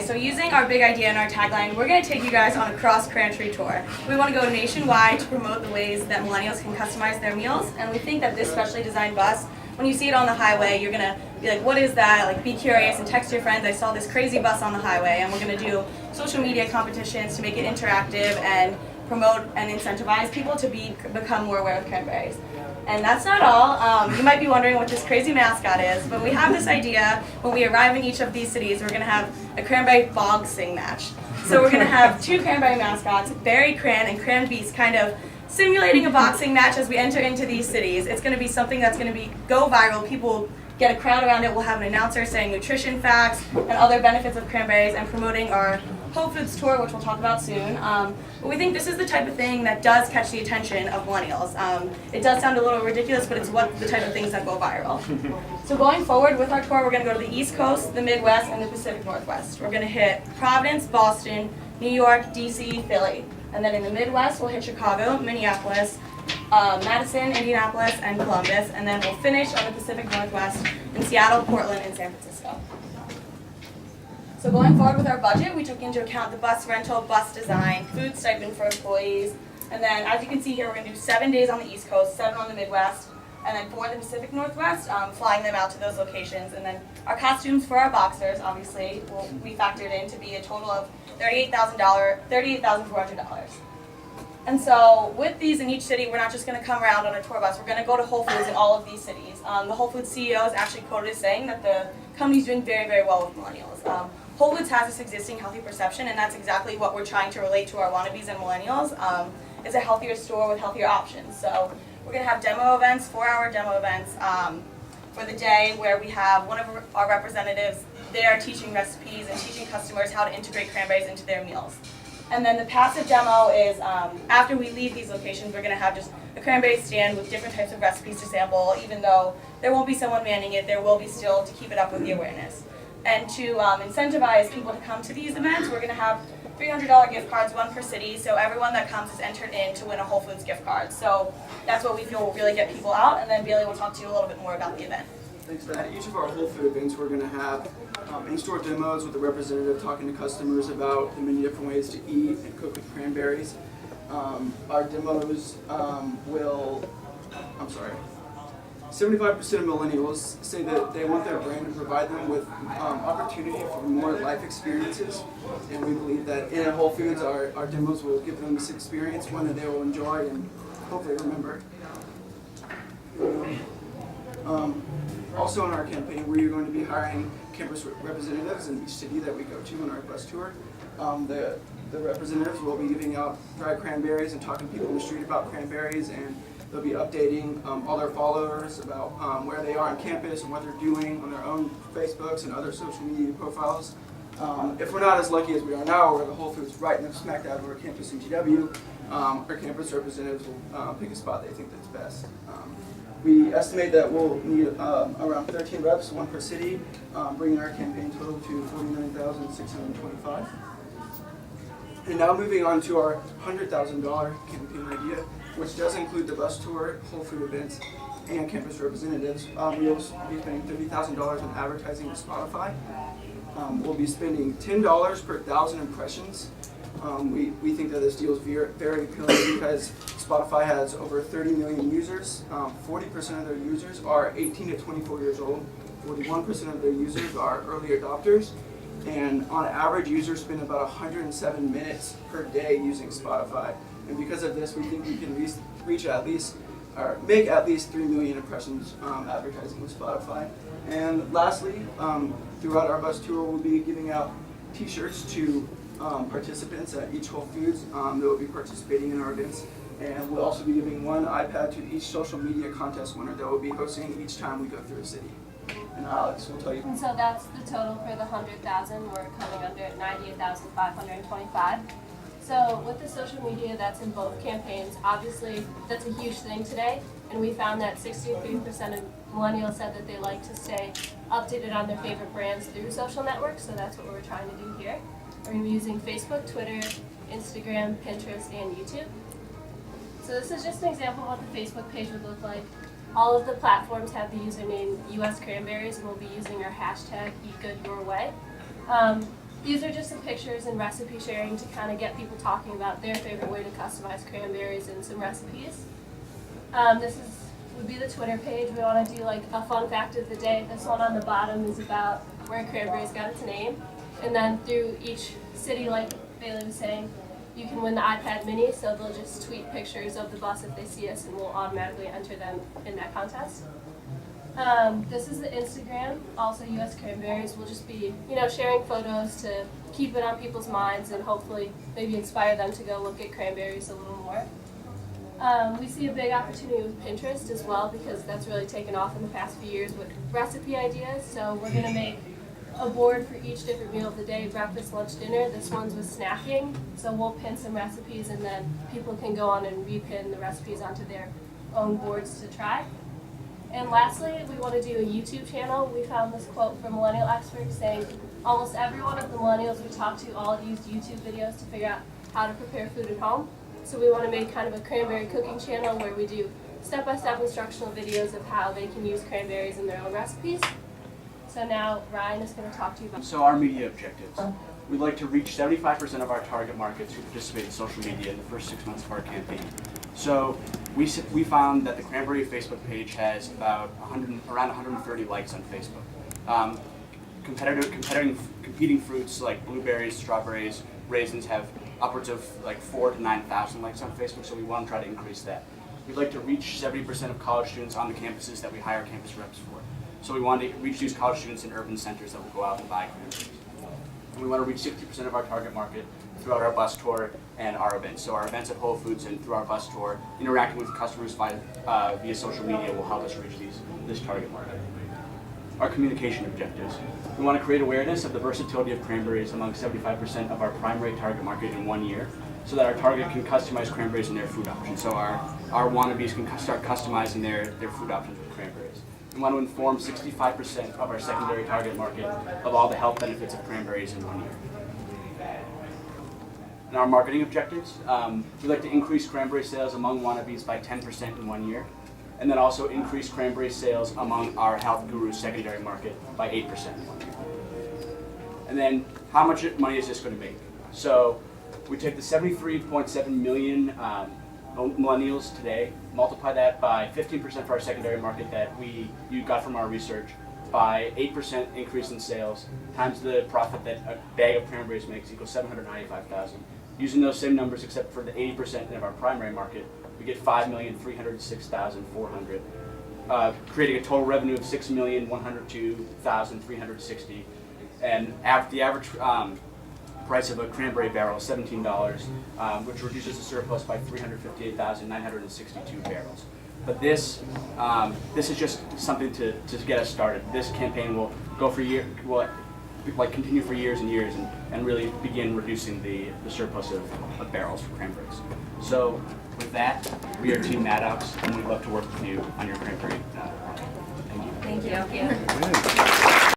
So using our big idea and our tagline, we're going to take you guys on a cross-country tour. We want to go nationwide to promote the ways that millennials can customize their meals, and we think that this specially designed bus, when you see it on the highway, you're going to be like, what is that? Like, be curious and text your friends, I saw this crazy bus on the highway, and we're going to do social media competitions to make it interactive and promote and incentivize people to become more aware of cranberries. And that's not all. You might be wondering what this crazy mascot is, but we have this idea when we arrive in each of these cities, we're going to have a cranberry bog sing match. So we're going to have two cranberry mascots, Barry Cran and Cran Beast, kind of simulating a boxing match as we enter into these cities. It's going to be something that's going to go viral. People get a crowd around it. We'll have an announcer saying nutrition facts and other benefits of cranberries and promoting our Whole Foods tour, which we'll talk about soon. But we think this is the type of thing that does catch the attention of millennials. It does sound a little ridiculous, but it's the type of things that go viral. So going forward with our tour, we're going to go to the East Coast, the Midwest, and the Pacific Northwest. We're going to hit Providence, Boston, New York, DC, Philly. And then in the Midwest, we'll hit Chicago, Minneapolis, Madison, Indianapolis, and Columbus. And then we'll finish on the Pacific Northwest in Seattle, Portland, and San Francisco. So going forward with our budget, we took into account the bus rental, bus design, food stipend for employees, and then as you can see here, we're going to do 7 days on the East Coast, 7 on the Midwest, and then for the Pacific Northwest, flying them out to those locations. And then our costumes for our boxers, obviously, we factored in to be a total of $38,400. And so with these in each city, we're not just going to come around on a tour bus. We're going to go to Whole Foods in all of these cities. The Whole Foods CEO is actually quoted as saying that the company's doing very, very well with millennials. Whole Foods has this existing healthy perception, and that's exactly what we're trying to relate to our wannabes and millennials, is a healthier store with healthier options. So we're going to have demo events, 4-hour demo events for the day, where we have one of our representatives there teaching recipes and teaching customers how to integrate cranberries into their meals. And then the passive demo is, after we leave these locations, we're going to have just a cranberry stand with different types of recipes to sample. Even though there won't be someone manning it, there will be still to keep it up with the awareness. And to incentivize people to come to these events, we're going to have $300 gift cards, one per city, so everyone that comes is entered in to win a Whole Foods gift card. So that's what we feel will really get people out, and then Bailey will talk to you a little bit more about the event. Thanks. At each of our Whole Food events, we're going to have in-store demos with a representative talking to customers about the many different ways to eat and cook with cranberries. Our demos 75% of millennials say that they want their brand to provide them with opportunity for more life experiences, and we believe that in Whole Foods, our demos will give them this experience, one that they will enjoy and hopefully remember. Also in our campaign, we are going to be hiring campus representatives in each city that we go to on our bus tour. The representatives will be giving out dried cranberries and talking to people in the street about cranberries, and they'll be updating all their followers about where they are on campus and what they're doing on their own Facebooks and other social media profiles. If we're not as lucky as we are now, where the Whole Foods right in the smack dab of our campus in GW, our campus representatives will pick a spot they think that's best. We estimate that we'll need around 13 reps, one per city, bringing our campaign total to $49,625. And now moving on to our $100,000 campaign idea, which does include the bus tour, Whole Food events, and campus representatives. We'll be spending $30,000 on advertising to Spotify. We'll be spending $10 per 1,000 impressions. We think that this deal is very appealing because Spotify has over 30 million users. 40% of their users are 18 to 24 years old. 41% of their users are early adopters. And on average, users spend about 107 minutes per day using Spotify. And because of this, we think we can reach at least, or make at least 3 million impressions advertising with Spotify. And lastly, throughout our bus tour, we'll be giving out t-shirts to participants at each Whole Foods that will be participating in our events. And we'll also be giving one iPad to each social media contest winner that we'll be hosting each time we go through a city. And Alex will tell you. And so that's the total for the 100,000. We're coming under at 98,525. So with the social media that's in both campaigns, obviously that's a huge thing today. And we found that 63% of millennials said that they like to stay updated on their favorite brands through social networks. So that's what we're trying to do here. We're going to be using Facebook, Twitter, Instagram, Pinterest, and YouTube. So this is just an example of what the Facebook page would look like. All of the platforms have the username US Cranberries, and we'll be using our hashtag EatGoodYourWay. these are just some pictures and recipe sharing to kind of get people talking about their favorite way to customize cranberries and some recipes. Would be the Twitter page. We want to do like a fun fact of the day. This one on the bottom is about where Cranberry's got its name. And then through each city, like Bailey was saying, you can win the iPad mini, so they'll just tweet pictures of the bus if they see us, and we'll automatically enter them in that contest. This is the Instagram, also US Cranberries. We'll just be, sharing photos to keep it on people's minds and hopefully maybe inspire them to go look at cranberries a little more. We see a big opportunity with Pinterest as well, because that's really taken off in the past few years with recipe ideas. So we're going to make a board for each different meal of the day, breakfast, lunch, dinner. This one's with snacking. So we'll pin some recipes, and then people can go on and repin the recipes onto their own boards to try. And lastly, we want to do a YouTube channel. We found this quote from millennial experts saying almost every one of the millennials we talked to all used YouTube videos to figure out how to prepare food at home. So we want to make kind of a cranberry cooking channel where we do step-by-step instructional videos of how they can use cranberries in their own recipes. So now Ryan is going to talk to you about. So our media objectives. We'd like to reach 75% of our target markets who participate in social media in the first 6 months of our campaign. So we found that the Cranberry Facebook page has about around 130 likes on Facebook. Competing fruits like blueberries, strawberries, raisins have upwards of like 4,000 to 9,000 likes on Facebook, so we want to try to increase that. We'd like to reach 70% of college students on the campuses that we hire campus reps for. So we want to reach these college students in urban centers that will go out and buy cranberries. And we want to reach 60% of our target market throughout our bus tour and our events. So our events at Whole Foods and through our bus tour, interacting with customers via social media will help us reach this target market. Our communication objectives. We want to create awareness of the versatility of cranberries among 75% of our primary target market in 1 year, so that our target can customize cranberries in their food options. So our wannabes can start customizing their food options with cranberries. We want to inform 65% of our secondary target market of all the health benefits of cranberries in 1 year. And our marketing objectives, we'd like to increase cranberry sales among wannabes by 10% in 1 year, and then also increase cranberry sales among our health gurus secondary market by 8% in 1 year. And then how much money is this going to make? So we take the 73.7 million millennials today, multiply that by 15% for our secondary market that you got from our research, by 8% increase in sales, times the profit that a bag of cranberries makes equals 795,000. Using those same numbers except for the 80% of our primary market, we get 5,306,400, creating a total revenue of 6,102,360, and the average price of a cranberry barrel is $17, which reduces the surplus by 358,962 barrels. But this is just something to get us started. This campaign will go for continue for years and years, and really begin reducing the surplus of barrels for cranberries. So with that, we are Team Maddox, and we'd love to work with you on your cranberry. Thank you. Thank you.